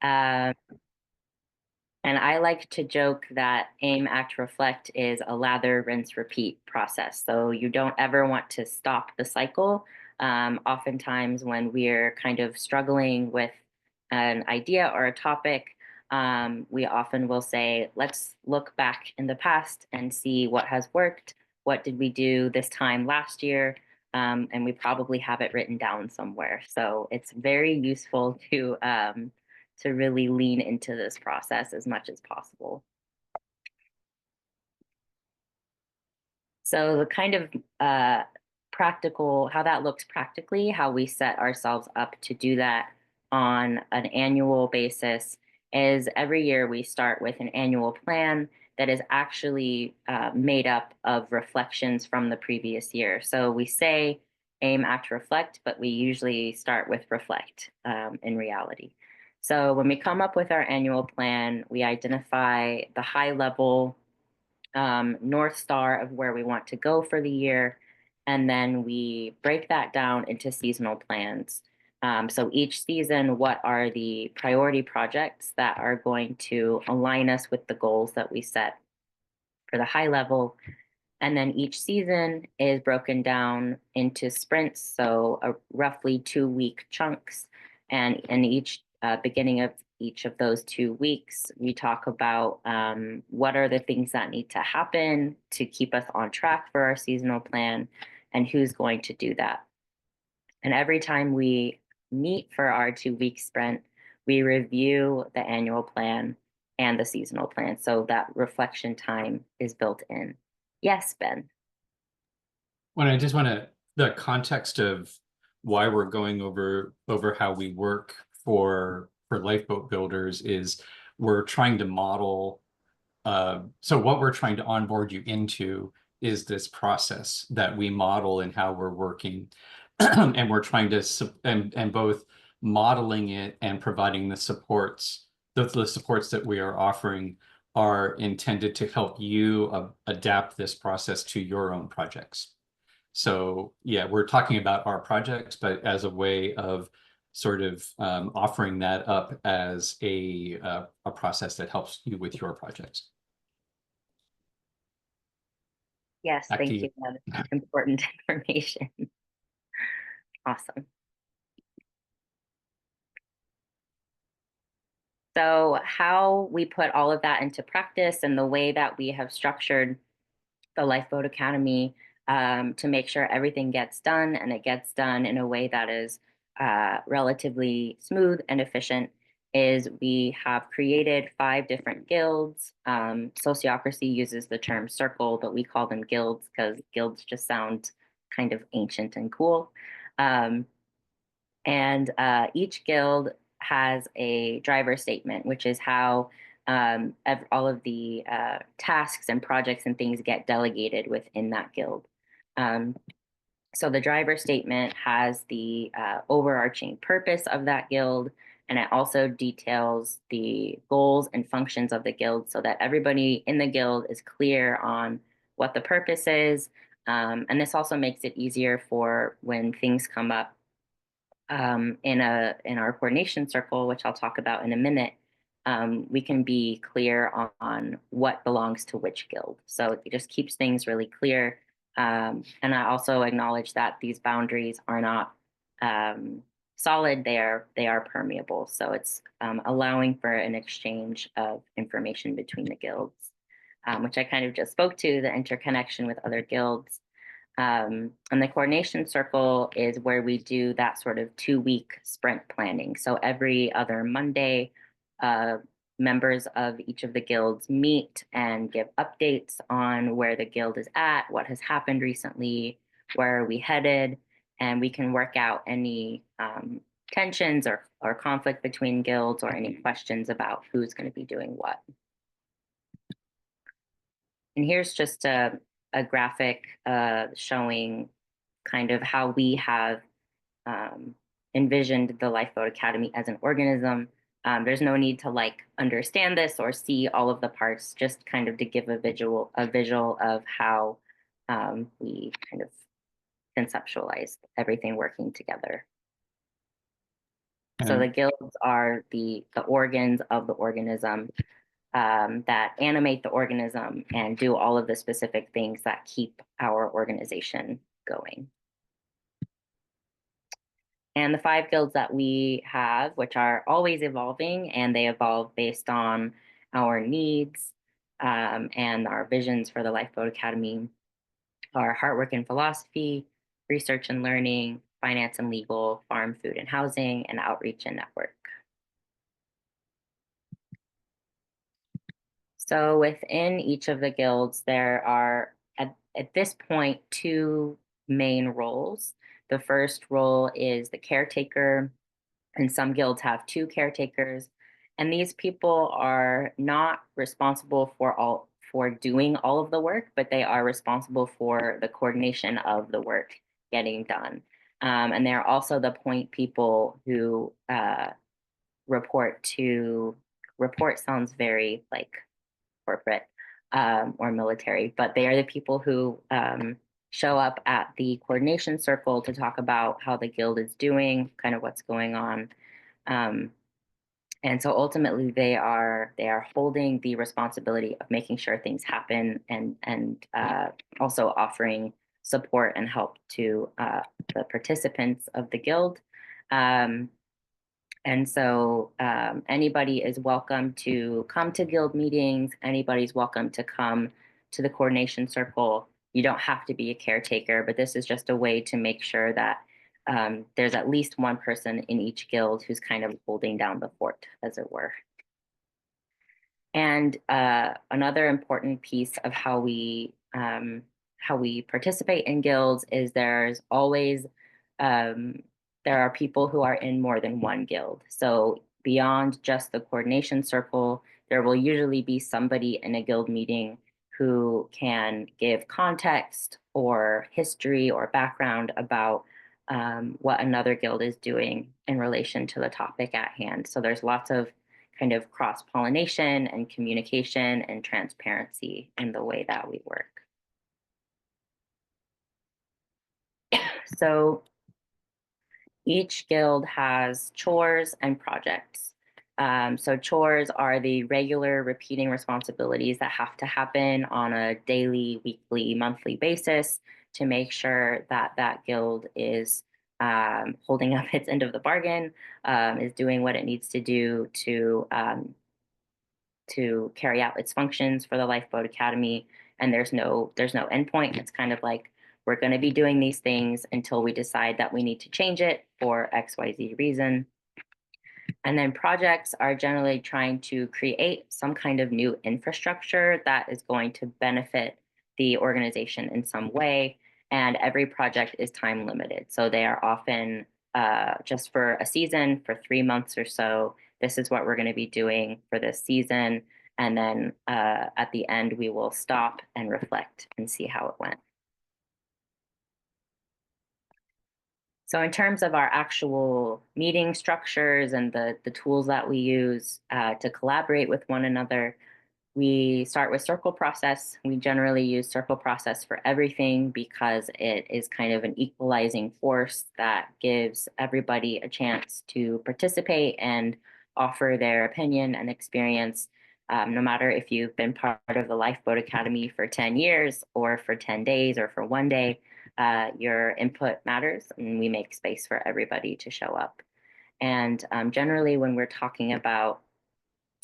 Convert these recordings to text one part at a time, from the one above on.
Uh, and I like to joke that aim, act, reflect is a lather, rinse, repeat process. So you don't ever want to stop the cycle. Oftentimes, when we're kind of struggling with an idea or a topic, we often will say, let's look back in the past and see what has worked. What did we do this time last year? And we probably have it written down somewhere. So it's very useful to really lean into this process as much as possible. So the kind of practical, how that looks practically, how we set ourselves up to do that on an annual basis is every year we start with an annual plan that is actually made up of reflections from the previous year. So we say aim, act, reflect, but we usually start with reflect in reality. So when we come up with our annual plan, we identify the high level North Star of where we want to go for the year. And then we break that down into seasonal plans. So each season, what are the priority projects that are going to align us with the goals that we set for the high level? And then each season is broken down into sprints, so roughly 2 week chunks. And in each beginning of each of those 2 weeks, we talk about what are the things that need to happen to keep us on track for our seasonal plan and who's going to do that. And every time we meet for our 2 week sprint, we review the annual plan and the seasonal plan. So that reflection time is built in. Yes, Ben. When I just want to, the context of why we're going over how we work for lifeboat builders is we're trying to model. So what we're trying to onboard you into is this process that we model and how we're working, and we're trying to and both modeling it and providing the supports. The supports that we are offering are intended to help you adapt this process to your own projects. So yeah, we're talking about our projects, but as a way of sort of offering that up as a process that helps you with your projects. Yes, Back to thank you. you. That is important information. Awesome. So, how we put all of that into practice and the way that we have structured the Lifeboat Academy to make sure everything gets done and it gets done in a way that is relatively smooth and efficient is we have created 5 different guilds. Sociocracy uses the term circle, but we call them guilds because guilds just sound kind of ancient and cool. Um, and each guild has a driver statement, which is how all of the tasks and projects and things get delegated within that guild. Um, so the driver statement has the overarching purpose of that guild, and it also details the goals and functions of the guild so that everybody in the guild is clear on what the purpose is. And this also makes it easier for when things come up in our coordination circle, which I'll talk about in a minute. We can be clear on what belongs to which guild. So it just keeps things really clear. And I also acknowledge that these boundaries are not solid; they are permeable. So it's allowing for an exchange of information between the guilds, which I kind of just spoke to, the interconnection with other guilds. And the coordination circle is where we do that sort of 2 week sprint planning. So every other Monday, uh, members of each of the guilds meet and give updates on where the guild is at, what has happened recently, where are we headed, and we can work out any tensions or conflict between guilds or any questions about who's going to be doing what. And here's just a graphic showing kind of how we have um, envisioned the Lifeboat Academy as an organism. There's no need to like understand this or see all of the parts, just kind of to give a visual of how we kind of conceptualize everything working together. So the And guilds are the organs of the organism that animate the organism and do all of the specific things that keep our organization going. And the five guilds that we have, which are always evolving, and they evolve based on our needs and our visions for the Lifeboat Academy, are Hard Work and Philosophy, Research and Learning, Finance and Legal, Farm, Food and Housing, and Outreach and Network. So within each of the guilds, there are at this point two main roles. The first role is the caretaker, and some guilds have two caretakers. And these people are not responsible for doing all of the work, but they are responsible for the coordination of the work getting done. And they're also the point people who report to report sounds very like corporate or military, but they are the people who show up at the coordination circle to talk about how the guild is doing, kind of what's going on. Um, and so ultimately they are holding the responsibility of making sure things happen and also offering support and help to the participants of the guild. Um, and so anybody is welcome to come to guild meetings. Anybody's welcome to come to the coordination circle. You don't have to be a caretaker, but this is just a way to make sure that there's at least one person in each guild who's kind of holding down the fort, as it were. And another important piece of how we participate in guilds is um, there are people who are in more than one guild. So beyond just the coordination circle, there will usually be somebody in a guild meeting who can give context or history or background about what another guild is doing in relation to the topic at hand. So there's lots of kind of cross pollination and communication and transparency in the way that we work. So each guild has chores and projects. So chores are the regular repeating responsibilities that have to happen on a daily, weekly, monthly basis to make sure that that guild is holding up its end of the bargain, is doing what it needs to do to carry out its functions for the Lifeboat Academy. And there's no endpoint. It's kind of like we're going to be doing these things until we decide that we need to change it for XYZ reason. And then projects are generally trying to create some kind of new infrastructure that is going to benefit the organization in some way. And every project is time limited. So they are often just for a season, for 3 months or so. This is what we're going to be doing for this season. And then at the end, we will stop and reflect and see how it went. So in terms of our actual meeting structures and the tools that we use to collaborate with one another, we start with circle process. We generally use circle process for everything because it is kind of an equalizing force that gives everybody a chance to participate and offer their opinion and experience. No matter if you've been part of the Lifeboat Academy for 10 years or for 10 days or for one day, your input matters and we make space for everybody to show up. And generally, when we're talking about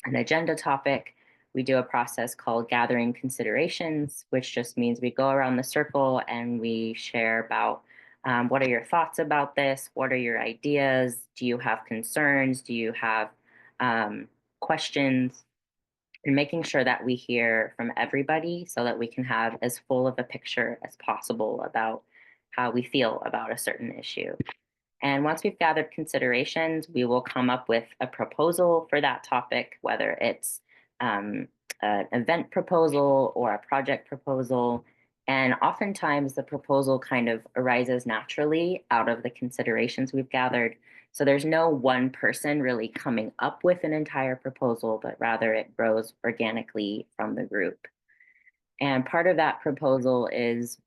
an agenda topic, we do a process called gathering considerations, which just means we go around the circle and we share about what are your thoughts about this? What are your ideas? Do you have concerns? Do you have questions? And making sure that we hear from everybody so that we can have as full of a picture as possible about how we feel about a certain issue. And once we've gathered considerations, we will come up with a proposal for that topic, whether it's um, an event proposal or a project proposal. And oftentimes the proposal kind of arises naturally out of the considerations we've gathered. So there's no one person really coming up with an entire proposal, but rather it grows organically from the group. And part of that proposal is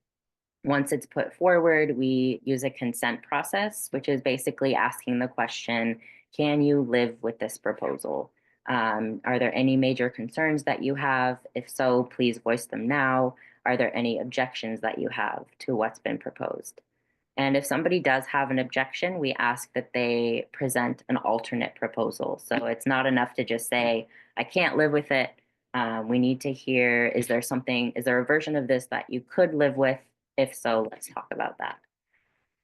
once it's put forward, we use a consent process, which is basically asking the question, can you live with this proposal? Are there any major concerns that you have? If so, please voice them now. Are there any objections that you have to what's been proposed? And if somebody does have an objection, we ask that they present an alternate proposal. So it's not enough to just say, I can't live with it. We need to hear, is there a version of this that you could live with? If so, let's talk about that.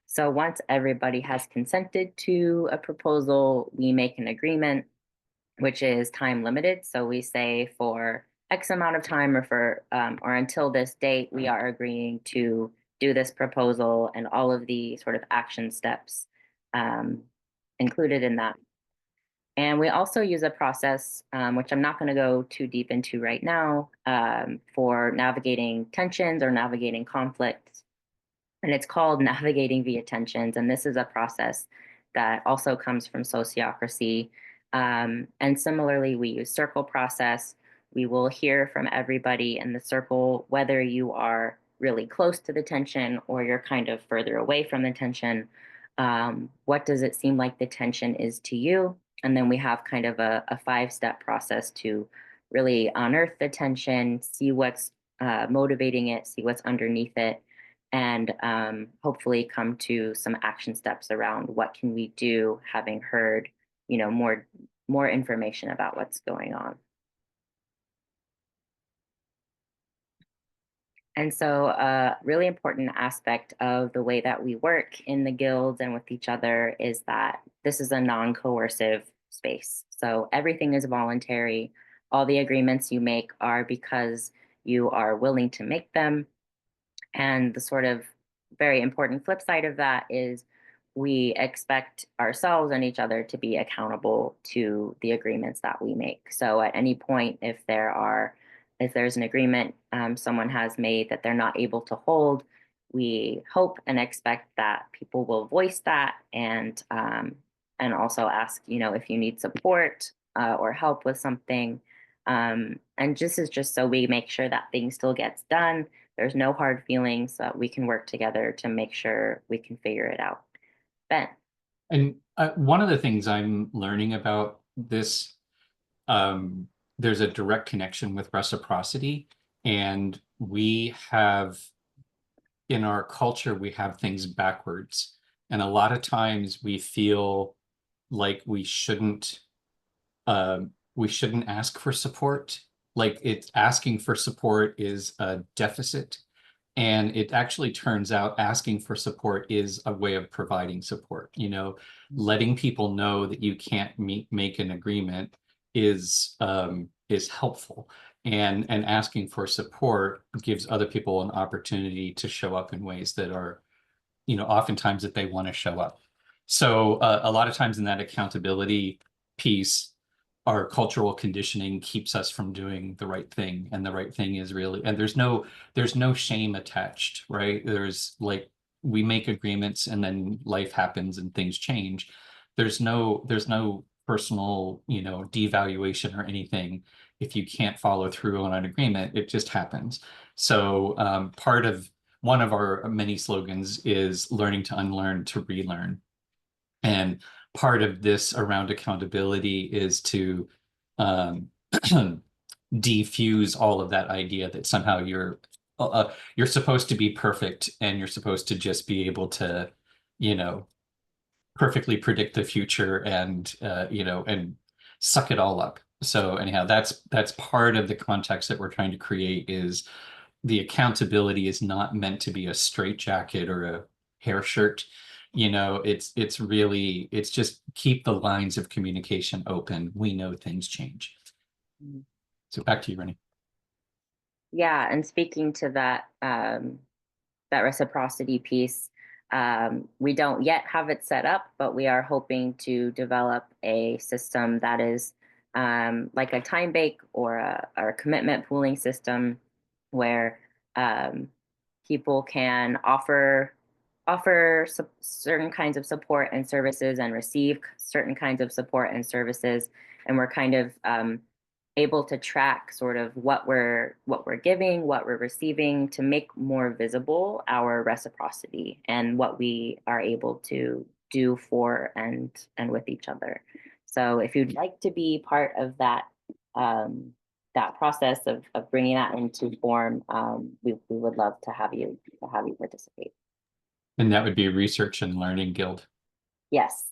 So once everybody has consented to a proposal, we make an agreement, which is time limited. So we say for X amount of time or until this date, we are agreeing to do this proposal and all of the sort of action steps um, included in that. And we also use a process, which I'm not going to go too deep into right now, for navigating tensions or navigating conflicts, and it's called Navigating Via Tensions. And this is a process that also comes from sociocracy. And similarly, we use circle process. We will hear from everybody in the circle, whether you are really close to the tension or you're kind of further away from the tension. What does it seem like the tension is to you? And then we have kind of a 5-step process to really unearth the tension, see what's motivating it, see what's underneath it, and hopefully come to some action steps around what can we do, having heard, more information about what's going on. And so a really important aspect of the way that we work in the guilds and with each other is that this is a non-coercive space. So everything is voluntary. All the agreements you make are because you are willing to make them. And the sort of very important flip side of that is we expect ourselves and each other to be accountable to the agreements that we make. So at any point, if there's an agreement someone has made that they're not able to hold, we hope and expect that people will voice that and also ask, if you need support or help with something. And this is just so we make sure that things still gets done. There's no hard feelings, that we can work together to make sure we can figure it out. Ben. And one of the things I'm learning about this, there's a direct connection with reciprocity. And we have, in our culture, we have things backwards. And a lot of times we feel like we shouldn't ask for support. Like it's asking for support is a deficit. And it actually turns out asking for support is a way of providing support. Letting people know that you can't make an agreement is helpful. And asking for support gives other people an opportunity to show up in ways that are, oftentimes that they want to show up. So a lot of times in that accountability piece, our cultural conditioning keeps us from doing the right thing, and the right thing is really, and there's no shame attached, right? There's like, we make agreements and then life happens and things change. There's no personal, devaluation or anything. If you can't follow through on an agreement, it just happens. So one of our many slogans is learning to unlearn to relearn. And part of this around accountability is to defuse all of that idea that somehow you're supposed to be perfect and you're supposed to just be able to, perfectly predict the future and and suck it all up. So anyhow, that's part of the context that we're trying to create. Is the accountability is not meant to be a straitjacket or a hair shirt. It's just keep the lines of communication open. We know things change. So back to you, Rennie. Yeah, and speaking to that reciprocity piece, we don't yet have it set up, but we are hoping to develop a system that is like a time bake or a commitment pooling system where people can offer certain kinds of support and services and receive certain kinds of support and services, and we're kind of able to track sort of what we're giving, what we're receiving, to make more visible our reciprocity and what we are able to do for and with each other. So if you'd like to be part of that process of bringing that into form, we would love to have you participate. And that would be Research and Learning Guild. Yes,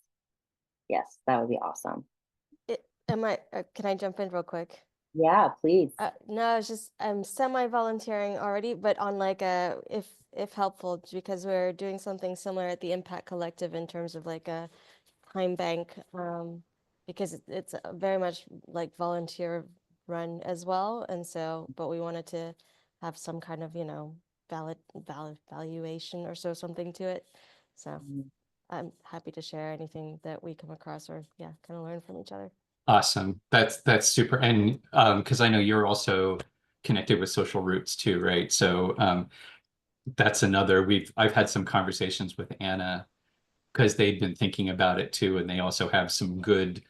yes, that would be awesome. Can I jump in real quick? Yeah, please. No, it's just I'm semi-volunteering already, but on like a if helpful, because we're doing something similar at the Impact Collective in terms of like a time bank, because it's very much like volunteer run as well, and so but we wanted to have some kind of valid valuation or something to it. So I'm happy to share anything that we come across or kind of learn from each other. Awesome. That's super. And because I know you're also connected with Social Roots too, right? So that's another I've had some conversations with Anna because they've been thinking about it too, and they also have some good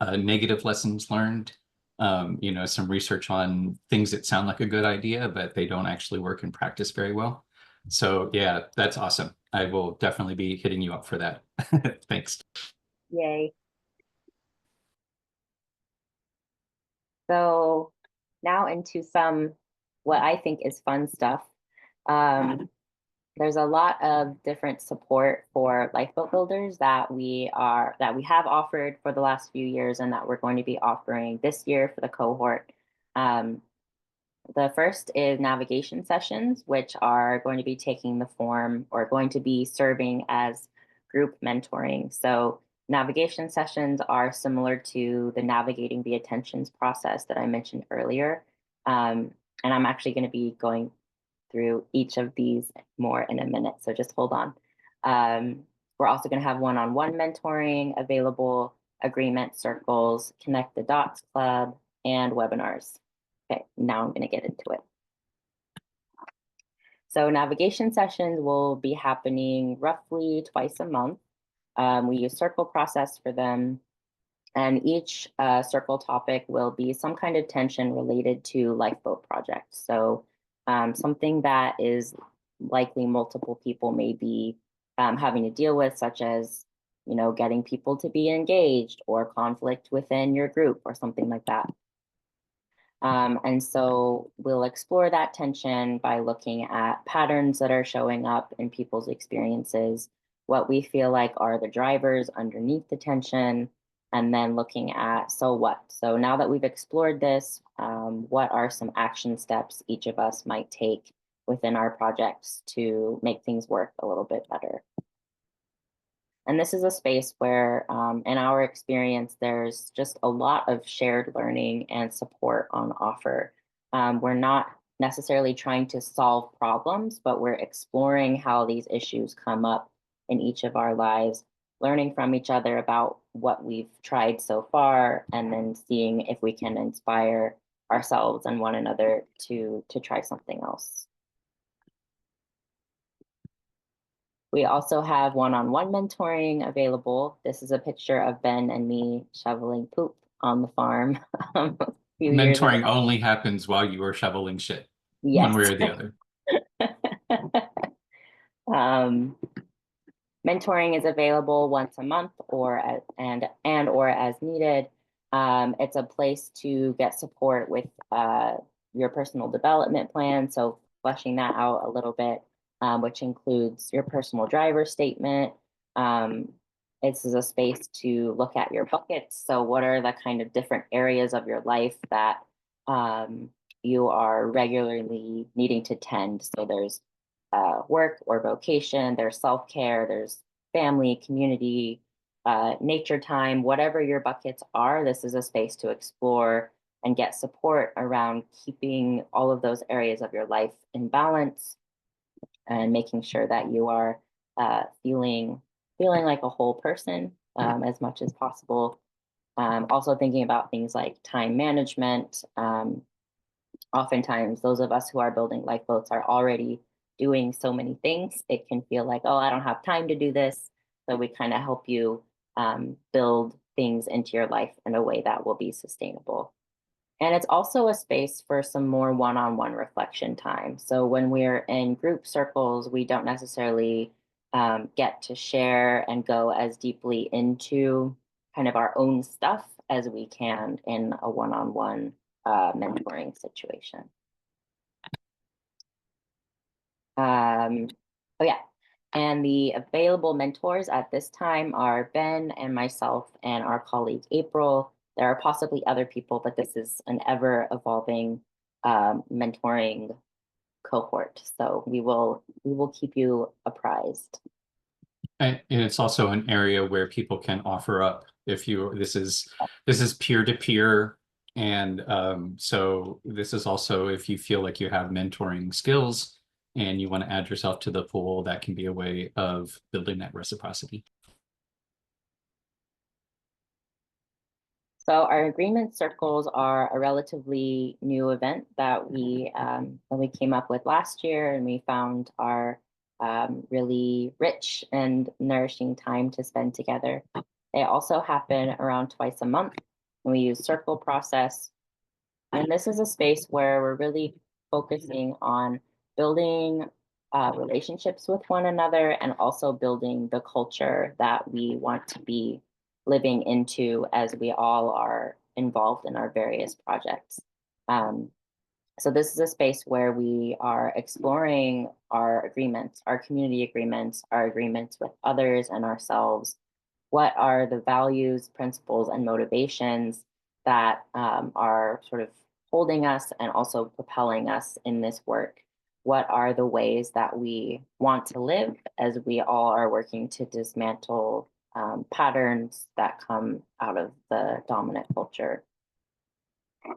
negative lessons learned. Some research on things that sound like a good idea, but they don't actually work in practice very well. So yeah, that's awesome. I will definitely be hitting you up for that. Thanks. Yay. So now into some what I think is fun stuff. There's a lot of different support for lifeboat builders that we have offered for the last few years and that we're going to be offering this year for the cohort. The first is navigation sessions, which are going to be taking the form or going to be serving as group mentoring. So navigation sessions are similar to the navigating the attentions process that I mentioned earlier. And I'm actually going to be going through each of these more in a minute, so just hold on. We're also going to have one-on-one mentoring available, agreement circles, connect the dots club, and webinars. Okay, now I'm going to get into it. So navigation sessions will be happening roughly twice a month. We use circle process for them, and each circle topic will be some kind of tension related to lifeboat projects. So something that is likely multiple people may be having to deal with, such as getting people to be engaged or conflict within your group or something like that. And so we'll explore that tension by looking at patterns that are showing up in people's experiences, what we feel like are the drivers underneath the tension, and then looking at so what. So now that we've explored this, what are some action steps each of us might take within our projects to make things work a little bit better. And this is a space where, in our experience, there's just a lot of shared learning and support on offer. We're not necessarily trying to solve problems, but we're exploring how these issues come up in each of our lives, learning from each other about what we've tried so far, and then seeing if we can inspire ourselves and one another to try something else. We also have one-on-one mentoring available. This is a picture of Ben and me shoveling poop on the farm a few years ago. Mentoring only happens while you are shoveling shit, Yes. one way or the other. Mentoring is available once a month or as needed. It's a place to get support with your personal development plan. So fleshing that out a little bit, which includes your personal driver statement. This is a space to look at your buckets. So what are the kind of different areas of your life that you are regularly needing to tend? So there's work or vocation, there's self-care, there's family, community, nature time, whatever your buckets are, this is a space to explore and get support around keeping all of those areas of your life in balance and making sure that you are feeling like a whole person as much as possible. Also thinking about things like time management. Oftentimes, those of us who are building lifeboats are already doing so many things. It can feel like, oh, I don't have time to do this. So we kind of help you build things into your life in a way that will be sustainable. And it's also a space for some more one-on-one reflection time. So when we're in group circles, we don't necessarily get to share and go as deeply into kind of our own stuff as we can in a one-on-one mentoring situation. Oh yeah, and the available mentors at this time are Ben and myself and our colleague April. There are possibly other people, but this is an ever-evolving mentoring cohort. So we will keep you apprised. And it's also an area where people can offer up if you, this is peer-to-peer. And so this is also if you feel like you have mentoring skills and you want to add yourself to the pool, that can be a way of building that reciprocity. So our agreement circles are a relatively new event that we came up with last year, and we found are really rich and nourishing time to spend together. They also happen around twice a month, and we use circle process. And this is a space where we're really focusing on building relationships with one another and also building the culture that we want to be living into as we all are involved in our various projects. So this is a space where we are exploring our agreements, our community agreements, our agreements with others and ourselves. What are the values, principles, and motivations that are sort of holding us and also propelling us in this work? What are the ways that we want to live as we all are working to dismantle patterns that come out of the dominant culture?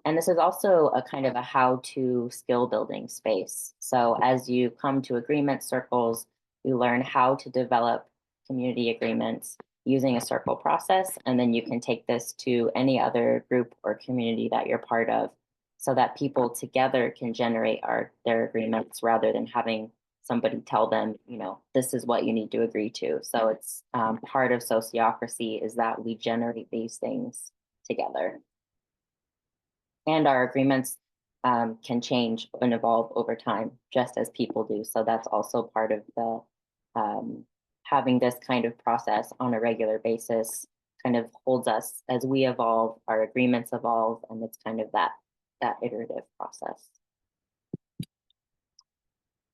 And this is also a kind of a how-to skill building space. So as you come to agreement circles, you learn how to develop community agreements using a circle process, and then you can take this to any other group or community that you're part of so that people together can generate their agreements rather than having somebody tell them, you know, this is what you need to agree to. So it's part of sociocracy is that we generate these things together. And our agreements can change and evolve over time, just as people do. So that's also part of the having this kind of process on a regular basis kind of holds us as we evolve, our agreements evolve, and it's kind of that iterative process.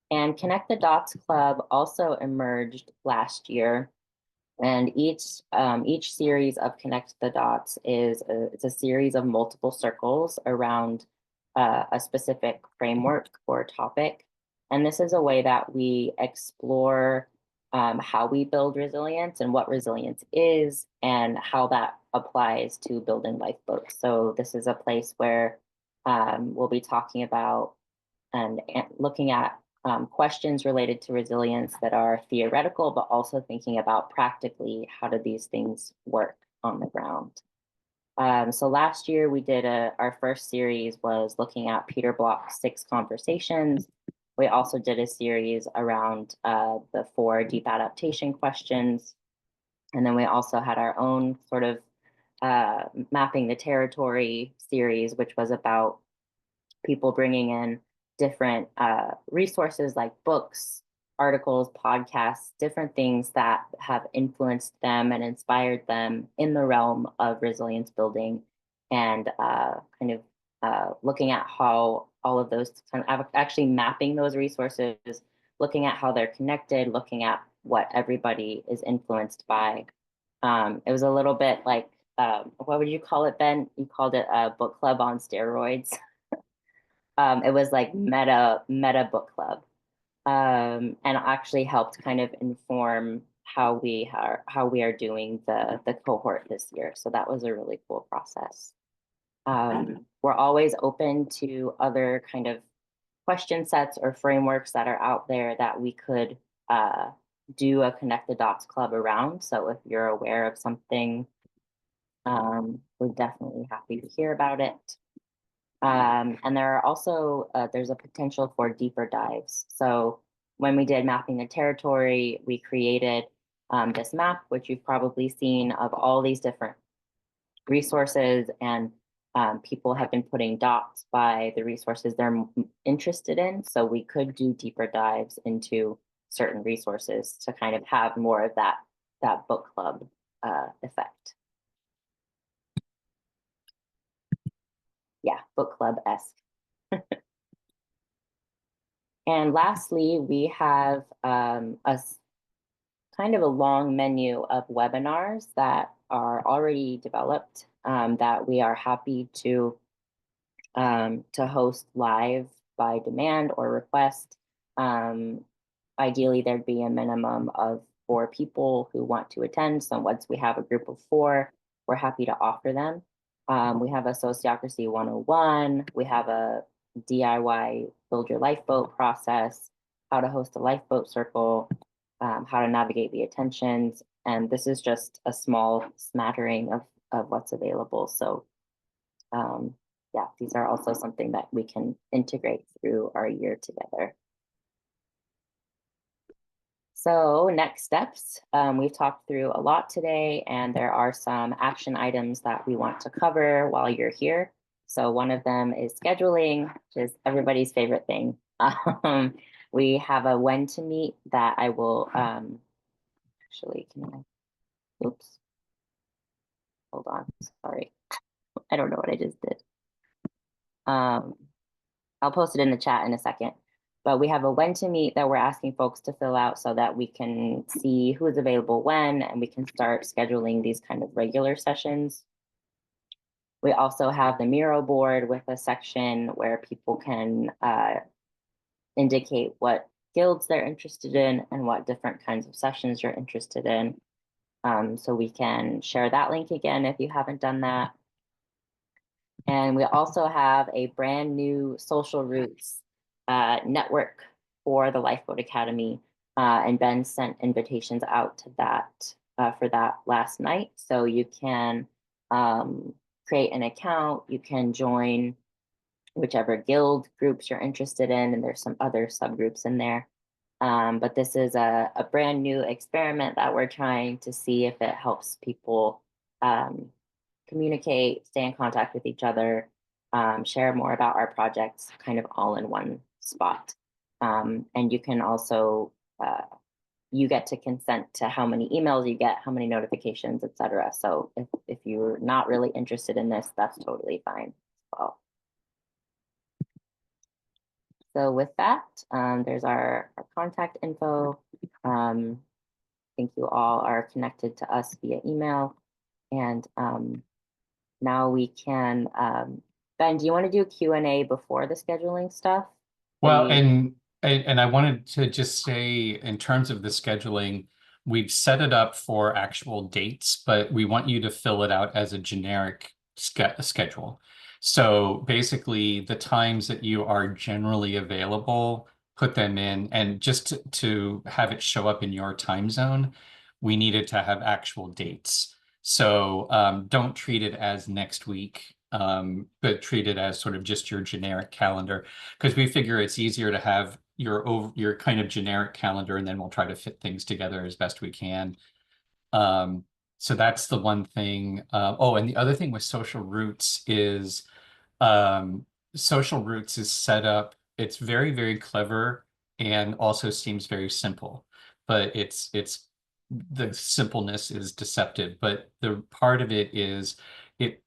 And Connect the Dots Club also emerged last year. And each series of Connect the Dots it's a series of multiple circles around a specific framework or topic. And this is a way that we explore how we build resilience and what resilience is and how that applies to building Lifeboat. So this is a place where we'll be talking about and looking at questions related to resilience that are theoretical, but also thinking about practically how do these things work on the ground. So last year we did our first series was looking at Peter Block's 6 conversations. We also did a series around the 4 deep adaptation questions. And then we also had our own sort of mapping the territory series, which was about people bringing in different resources like books, articles, podcasts, different things that have influenced them and inspired them in the realm of resilience building, and kind of looking at how all of those kind of actually mapping those resources, looking at how they're connected, looking at what everybody is influenced by. It was a little bit like, what would you call it, Ben? You called it a book club on steroids. It was like meta book club, and actually helped kind of inform how we are doing the cohort this year. So that was a really cool process. We're always open to other kind of question sets or frameworks that are out there that we could do a Connect the Dots club around. So if you're aware of something, we're definitely happy to hear about it. And there are also, there's a potential for deeper dives. So when we did mapping the territory, we created this map, which you've probably seen, of all these different resources, and people have been putting dots by the resources they're interested in. So we could do deeper dives into certain resources to kind of have more of that book club effect. Yeah, book club-esque. And lastly, we have kind of a long menu of webinars that are already developed that we are happy to host live by demand or request. Ideally, there'd be a minimum of 4 people who want to attend. So once we have a group of 4, we're happy to offer them. We have a Sociocracy 101. We have a DIY Build Your Lifeboat process, how to host a lifeboat circle, how to navigate the attentions. And this is just a small smattering of what's available. So yeah, these are also something that we can integrate through our year together. So next steps, we've talked through a lot today, and there are some action items that we want to cover while you're here. So one of them is scheduling, which is everybody's favorite thing. We have a when to meet that I will actually, oops, hold on, sorry. I don't know what I just did. I'll post it in the chat in a second. But we have a when to meet that we're asking folks to fill out so that we can see who is available when, and we can start scheduling these kind of regular sessions. We also have the Miro board with a section where people can indicate what guilds they're interested in and what different kinds of sessions you're interested in. So we can share that link again if you haven't done that. And we also have a brand new Social Roots network for the Lifeboat Academy. And Ben sent invitations out to that for that last night. So you can create an account, you can join whichever guild groups you're interested in, and there's some other subgroups in there. But this is a brand new experiment that we're trying to see if it helps people communicate, stay in contact with each other, share more about our projects, kind of all in one spot. And you can also, you get to consent to how many emails you get, how many notifications, etc. So if you're not really interested in this, that's totally fine as well. So with that, there's our contact info. I think you all are connected to us via email. And now we can, Ben, do you want to do Q&A before the scheduling stuff? Well, and I wanted to just say, in terms of the scheduling, we've set it up for actual dates, but we want you to fill it out as a generic schedule. So basically, the times that you are generally available, put them in, and just to have it show up in your time zone, we needed to have actual dates. So don't treat it as next week, but treat it as sort of just your generic calendar, because we figure it's easier to have your kind of generic calendar, and then we'll try to fit things together as best we can. So that's the one thing. Oh, and the other thing with Social Roots is Social Roots is set up. It's very, very clever and also seems very simple, but it's the simpleness is deceptive. But the part of it is it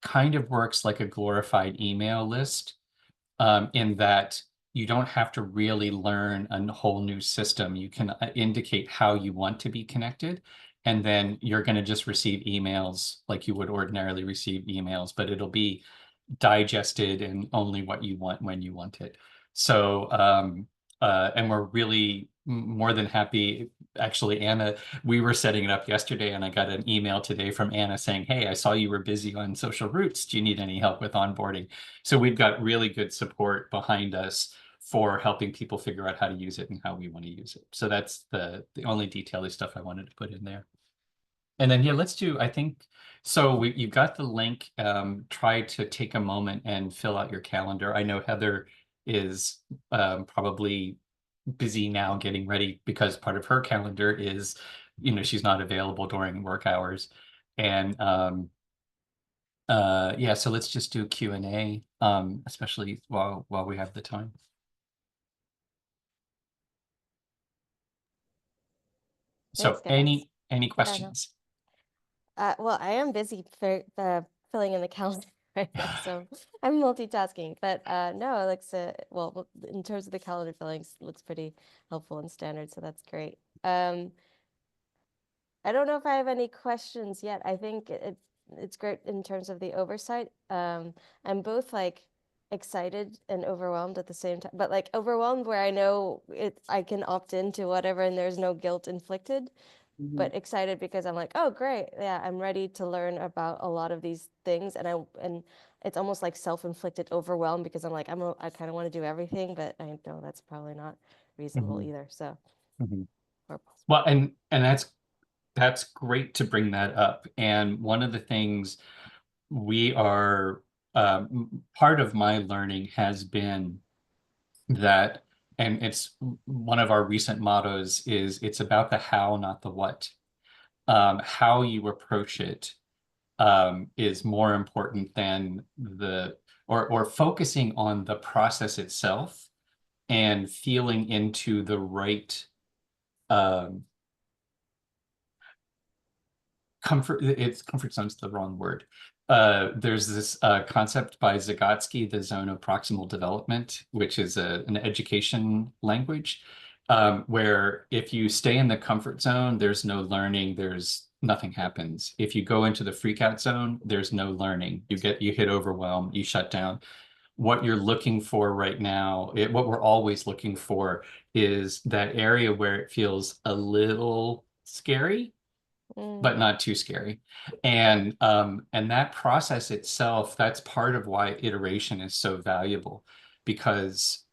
kind of works like a glorified email list, in that you don't have to really learn a whole new system. You can indicate how you want to be connected, and then you're going to just receive emails like you would ordinarily receive emails, but it'll be digested and only what you want when you want it. So, and we're really more than happy. Actually, Anna, we were setting it up yesterday, and I got an email today from Anna saying, "Hey, I saw you were busy on Social Roots. Do you need any help with onboarding?" So we've got really good support behind us for helping people figure out how to use it and how we want to use it. So that's the only detail stuff I wanted to put in there. And then, yeah, let's do, I think, so you've got the link. Try to take a moment and fill out your calendar. I know Heather is probably busy now getting ready, because part of her calendar is, she's not available during work hours. And yeah, so let's just do Q&A, especially while we have the time. Thanks, So guys. any Yeah, no. questions? Well, I am busy for filling in the calendar right now, so I'm multitasking. But no, it looks well, in terms of the calendar fillings, looks pretty helpful and standard, so that's great. I don't know if I have any questions yet. I think it's great in terms of the oversight. I'm both like excited and overwhelmed at the same time, but like overwhelmed where I know I can opt into whatever and there's no guilt inflicted, Mhm. but excited because I'm like, oh, great. Yeah, I'm ready to learn about a lot of these things. And it's almost like self-inflicted overwhelm because I'm like, I kind of want to do everything, but I know that's probably not reasonable Mhm, either. So, mhm. or possible. Well, and that's great to bring that up. And one of the things we are part of my learning has been that, and it's one of our recent mottos is it's about the how, not the what. How you approach it is more important than or focusing on the process itself and feeling into the right um, comfort zone's the wrong word. There's this concept by Vygotsky, the zone of proximal development, which is an education language, where if you stay in the comfort zone, there's no learning, there's nothing happens. If you go into the freak out zone, there's no learning. You hit overwhelm, you shut down. What you're looking for right now, what we're always looking for is that area where it feels a little scary but Mm, not too scary. And that process itself, that's part of why iteration is so valuable because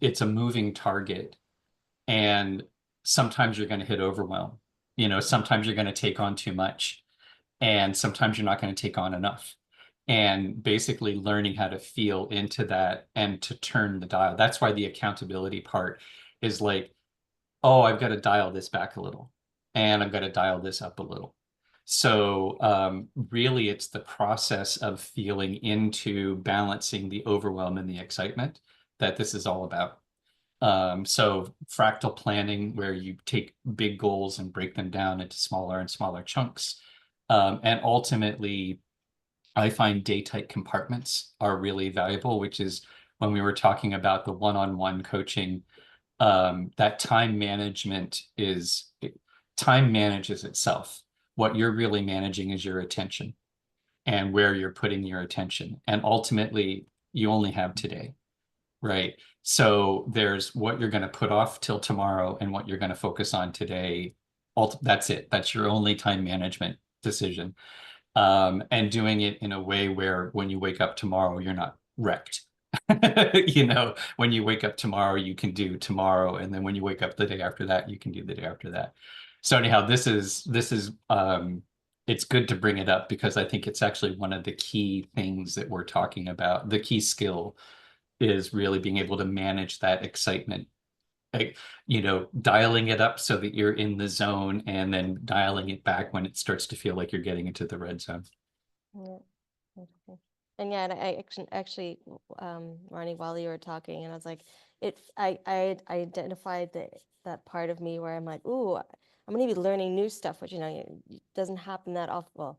it's a moving target and sometimes you're going to hit overwhelm. Sometimes you're going to take on too much and sometimes you're not going to take on enough. And basically learning how to feel into that and to turn the dial. That's why the accountability part is like, oh, I've got to dial this back a little and I've got to dial this up a little. So really, it's the process of feeling into balancing the overwhelm and the excitement that this is all about. So fractal planning, where you take big goals and break them down into smaller and smaller chunks. And ultimately, I find day-type compartments are really valuable, which is when we were talking about the one-on-one coaching, that time manages itself. What you're really managing is your attention and where you're putting your attention. And ultimately, you only have today, right? So there's what you're going to put off till tomorrow and what you're going to focus on today. That's it. That's your only time management decision. And doing it in a way where when you wake up tomorrow, you're not wrecked. When you wake up tomorrow, you can do tomorrow, and then when you wake up the day after that, you can do the day after that. So anyhow, it's good to bring it up because I think it's actually one of the key things that we're talking about. The key skill is really being able to manage that excitement, like, dialing it up so that you're in the zone and then dialing it back when it starts to feel like you're getting into the red zone. yeah. Okay. And yeah, and I actually, Marnie, while you were talking, and I was like, I identified that part of me where I'm like, ooh, I'm gonna be learning new stuff, which it doesn't happen that often. Well,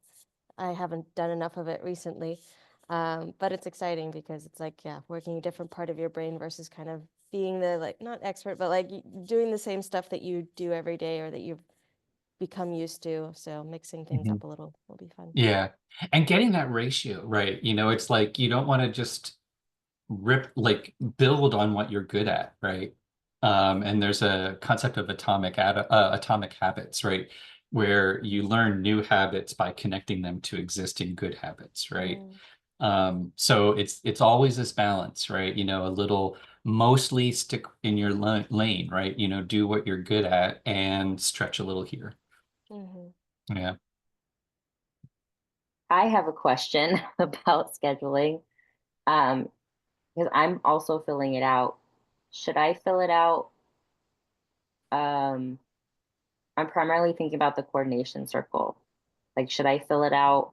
I haven't done enough of it recently, but it's exciting because it's like, yeah, working a different part of your brain versus kind of being the like not expert, but like doing the same stuff that you do every day or that you've become used to. So mixing things Mhm. up a little will be fun. Yeah. And getting that ratio right. It's like you don't want to just build on what you're good at, right? And there's a concept of atomic habits, right? Where you learn new habits by connecting them to existing good habits, right? Mm, So it's always this balance, right? A little mostly stick in your lane, right? Do what you're good at and stretch a little here. mhm. Yeah. I have a question about scheduling, um, because I'm also filling it out. Should I fill it out? Um, I'm primarily thinking about the coordination circle. Like, should I fill it out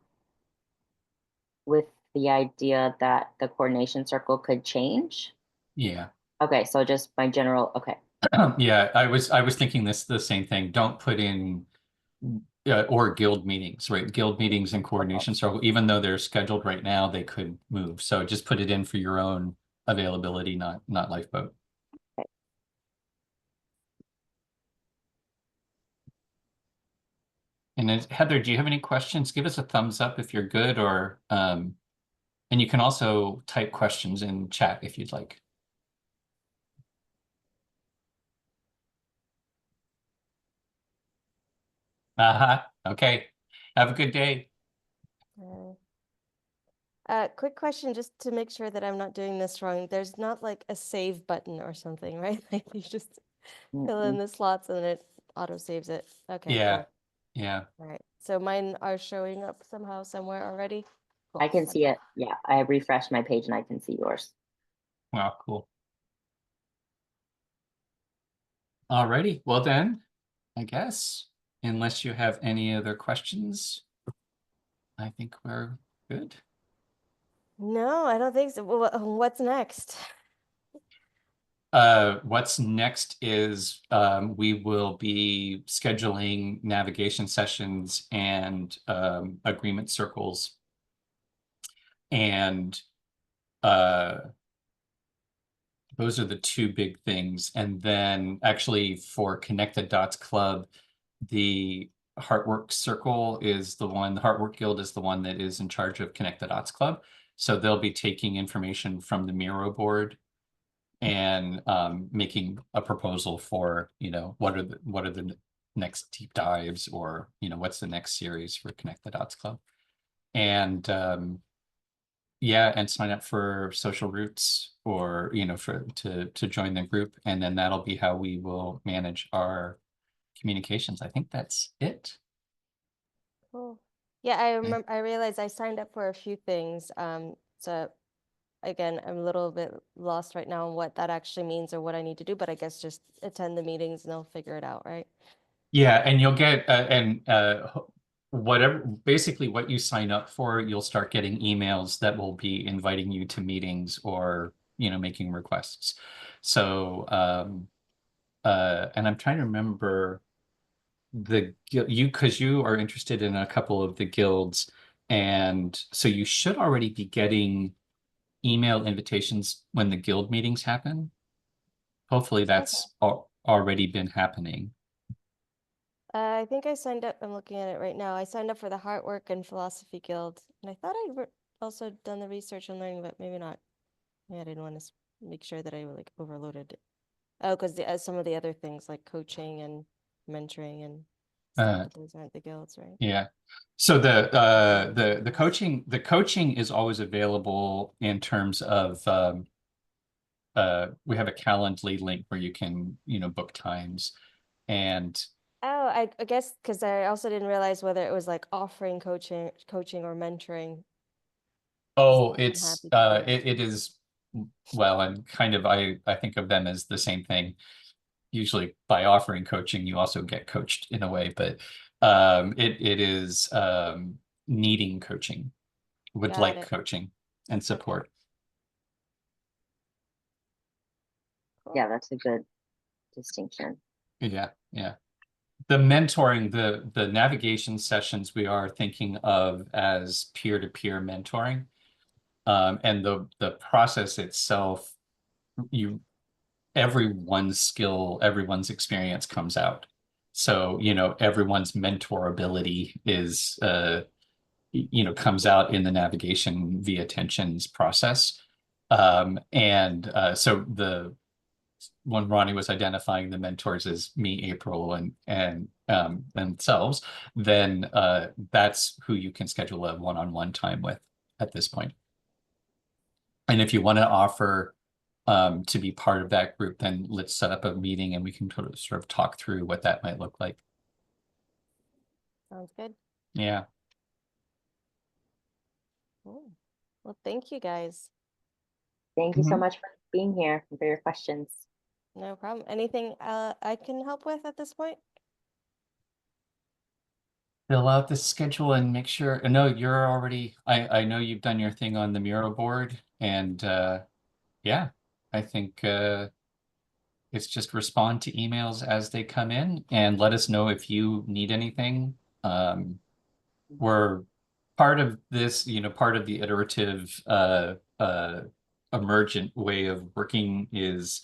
with the idea that the coordination circle could change? Yeah. Okay, so just my general, okay. Yeah, I was thinking the same thing. Don't put in or guild meetings, right? Guild meetings and coordination. So even though they're scheduled right now, they could move. So just put it in for your own availability, not Lifeboat. And then, Heather, do you have any questions? Give us a thumbs up if you're good, or and you can also type questions in chat if you'd like. Okay. Have a good day. Quick question, just to make sure that I'm not doing this wrong. There's not like a save button or something, right? Like you just fill in the slots and it auto saves it. Okay, Yeah. cool. Yeah. All right. So mine are showing up somehow somewhere already. Cool. I can see it. Yeah, I refreshed my page and I can see yours. Wow, cool. Alrighty. Well then, I guess, unless you have any other questions, I think we're good. No, I don't think so. What's next? What's next is we will be scheduling navigation sessions and agreement circles. And those are the two big things. And then actually for Connect the Dots Club, the Heartwork Circle is the one, the Heartwork Guild is the one that is in charge of Connect the Dots Club. So they'll be taking information from the Miro board and making a proposal for, what are the next deep dives, or, what's the next series for Connect the Dots Club. And yeah, and sign up for social roots, or, to join the group. And then that'll be how we will manage our communications. I think that's it. Cool. Yeah, I remember. I realized I signed up for a few things. So again, I'm a little bit lost right now on what that actually means or what I need to do. But I guess just attend the meetings and they'll figure it out, right? Yeah, and you'll get whatever, basically what you sign up for, you'll start getting emails that will be inviting you to meetings, or making requests. So and I'm trying to remember because you are interested in a couple of the guilds, and so you should already be getting email invitations when the guild meetings happen. Hopefully that's already been happening. I think I signed up. I'm looking at it right now. I signed up for the Heartwork and Philosophy Guild, and I thought I'd also done the research and learning, but maybe not. Yeah, I didn't want to make sure that I like overloaded it. Oh, because some of the other things like coaching and mentoring and stuff, Uh, but those aren't the guilds, right? Yeah. So the coaching is always available in terms of we have a Calendly link where you can, book times. And Oh, I guess because I also didn't realize whether it was like offering coaching or mentoring. oh, I'm happy to do that. it is, well, and kind of I think of them as the same thing. Usually by offering coaching, you also get coached in a way, but it is needing coaching, would Got like it. coaching and support. Cool. Yeah, that's a good distinction. Yeah, yeah. The mentoring, the navigation sessions we are thinking of as peer-to-peer mentoring. And the process itself, everyone's skill, everyone's experience comes out. So, everyone's mentorability is comes out in the navigation via tensions process. And so when Ronnie was identifying the mentors as me, April, and themselves, then that's who you can schedule a one-on-one time with at this point. And if you want to offer to be part of that group, then let's set up a meeting and we can sort of talk through what that might look like. Sounds good. Yeah. Cool. Well, thank you guys. Thank you so Mhm. much for being here and for your questions. No problem. Anything I can help with at this point? Fill out the schedule and make sure. No, you're already. I know you've done your thing on the Miro board, and yeah, I think it's just respond to emails as they come in and let us know if you need anything. We're part of this, part of the iterative emergent way of working is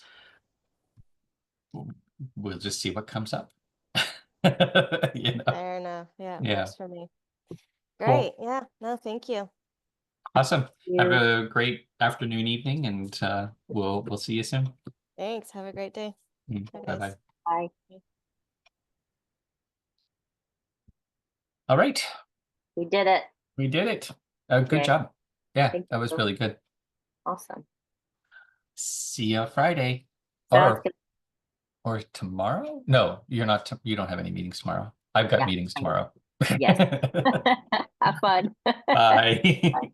we'll just see what comes up. Fair enough. Yeah, it Yeah. works for me. Cool. Great. Yeah. No, thank you. Awesome. Have You. a great afternoon, evening, and we'll see you soon. Thanks. Have a great day. Bye, Bye guys. bye. Bye. All right, We did it. we did it. Good Yay. job. Yeah, Thank that was you. really good. Awesome. See you Friday. Sounds Or good. or tomorrow? No, you're not. You don't have any meetings tomorrow. I've got Yeah, meetings I know. tomorrow. Yes. Have fun. Bye.